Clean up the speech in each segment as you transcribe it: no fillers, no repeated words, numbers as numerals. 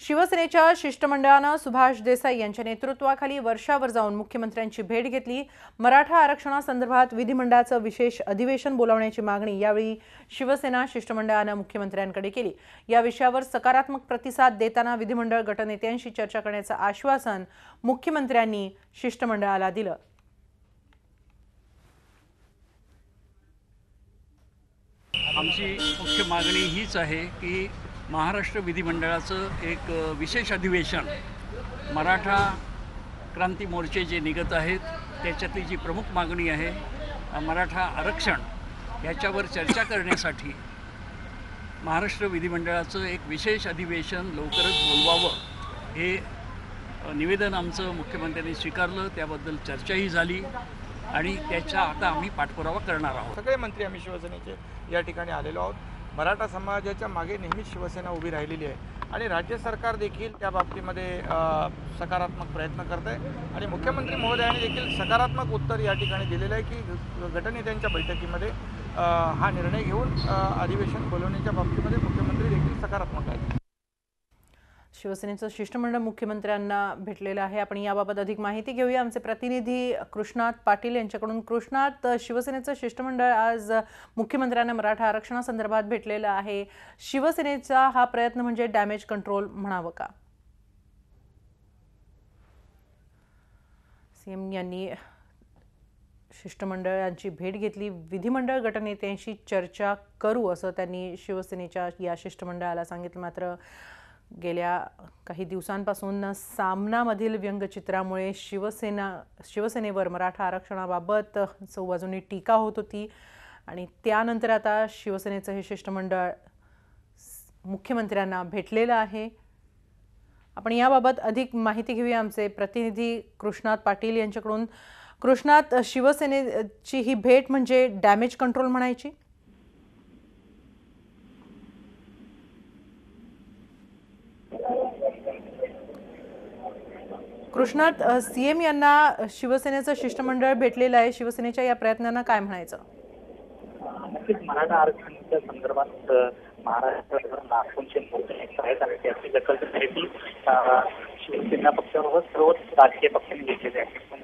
शिवसेनेच्या शिष्टमंडळानं सुभाष देसाई यांच्या नेतृत्वाखाली वर्षावर जाऊन मुख्यमंत्र्यांची भेट घेतली। मराठा आरक्षणासंदर्भात विधिमंडळाचं विशेष अधिवेशन बोलावण्याची मागणी यावेळी शिवसेना शिष्टमंडळानं मुख्यमंत्र्यांकडे केली। या विषयावर सकारात्मक प्रतिसाद देताना विधिमंडळ गटनेत्यांशी चर्चा करण्याचं आश्वासन मुख्यमंत्र्यांनी शिष्टमंडळाला दिलं। आमची मुख्य मागणी हीच आहे की महाराष्ट्र विधिमंडळाचं एक विशेष अधिवेशन मराठा क्रांती मोर्चे जे निघत आहेत त्याच्यातली जी प्रमुख मागणी आहे मराठा आरक्षण याच्यावर चर्चा करण्यासाठी महाराष्ट्र विधिमंडळाचं एक विशेष अधिवेशन लवकरच बोलवावं हे निवेदन आमचं मुख्यमंत्र्यांनी स्वीकारलं। त्याबद्दल चर्चाही झाली आणि त्याचा आता आम्ही पाठपुरावा करणार आहोत। सगळे मंत्री आम्ही शिवसेनेचे या ठिकाणी आलेलो आहोत। मराठा समाजाच्या मागे नेहमीच शिवसेना उभी राहिलेली आहे आणि राज्य सरकार देखील त्या बाबतीमध्ये सकारात्मक प्रयत्न करत आहे आणि मुख्यमंत्री महोदयांनी देखील सकारात्मक उत्तर या ठिकाणी दिलेलं आहे की गटनेत्यांच्या बैठकीमध्ये हा निर्णय घेऊन अधिवेशन बोलवण्याच्या बाबतीमध्ये मुख्यमंत्री देखील सकारात्मक आहेत। शिवसेनेचं शिष्टमंडळ मुख्यमंत्र्यांना भेटलेलं आहे। आपण याबाबत अधिक माहिती घेऊया आमचे प्रतिनिधी कृष्णात पाटील यांच्याकडून। कृष्णात, शिवसेनेचं शिष्टमंडळ आज मुख्यमंत्र्यांना मराठा आरक्षणासंदर्भात भेटलेलं आहे। शिवसेनेचा हा प्रयत्न म्हणजे डॅमेज कंट्रोल म्हणावं का? सीएम यांनी शिष्टमंडळांची भेट घेतली, विधिमंडळ गटनेत्यांशी चर्चा करू असं त्यांनी शिवसेनेच्या या शिष्टमंडळाला सांगितलं। मात्र गेल्या काही दिवसांपासून सामनामधील व्यंगचित्रामुळे शिवसेनेवर मराठा आरक्षणाबाबत चौबाजूंनी टीका होत होती आणि त्यानंतर आता शिवसेनेचं हे शिष्टमंडळ मुख्यमंत्र्यांना भेटलेलं आहे। आपण याबाबत अधिक माहिती घेऊया आमचे प्रतिनिधी कृष्णात पाटील यांच्याकडून। कृष्णात, शिवसेनेची ही भेट म्हणजे डॅमेज कंट्रोल म्हणायची? कृष्णात, सीएम यांना शिवसेनेचं शिष्टमंडळ भेटलेलं आहे, शिवसेनेच्या या प्रयत्नांना काय म्हणायचं? नक्कीच मराठा आरक्षणाच्या संदर्भात महाराष्ट्रात नागपूरचे मोर्चे आहेत आणि त्याची दखल ती शिवसेना पक्षाबरोबर सर्वच राजकीय पक्षांनी घेतलेले आहेत। पण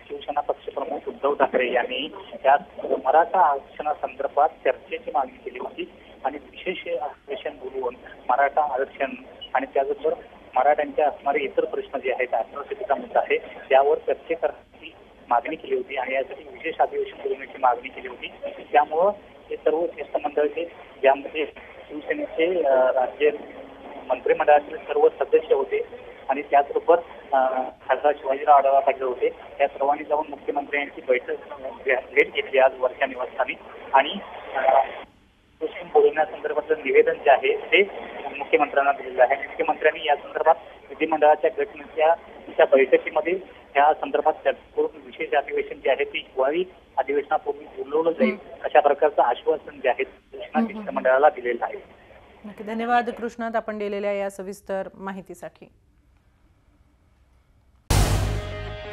शिवसेना पक्षप्रमुख उद्धव ठाकरे यांनी या मराठा आरक्षणासंदर्भात चर्चेची मागणी केली होती आणि विशेष अधिवेशन बोलवून मराठा आरक्षण आणि त्याचबरोबर मराठ्यांच्या असणारे इतर प्रश्न जे आहेत, अॅट्रॉसिटीचा मुद्दा आहे, त्यावर चर्चा करण्याची मागणी केली होती आणि यासाठी विशेष अधिवेशन बोलवण्याची मागणी केली होती। त्यामुळं हे सर्व शिष्टमंडळाचे ज्यामध्ये शिवसेनेचे राज्य मंत्रिमंडळातील सर्व सदस्य होते आणि त्याचबरोबर खासदार शिवाजीराव आढळराव पाटील होते, त्या सर्वांनी जाऊन मुख्यमंत्र्यांची भेट घेतली आज वर्षा निवासस्थानी आणि बोलवण्यासंदर्भातलं निवेदन जे आहे ते मुख्यमंत्र्यांना दिलेलं आहे। मुख्यमंत्र्यांनी या संदर्भात विधिमंडळाच्या गटनेत्यांच्या बैठकीमध्ये या संदर्भात चर्चा करून विशेष अधिवेशन जे आहे ते हिवाळी अधिवेशनापूर्वी बोलवलं जाईल अशा प्रकारचं आश्वासन जे आहे शिष्टमंडळाला दिलेलं आहे। नक्की, धन्यवाद कृष्णात आपण दिलेल्या या सविस्तर माहितीसाठी।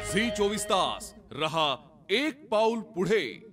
झी 24 तास रहा एक पाऊल पुढे।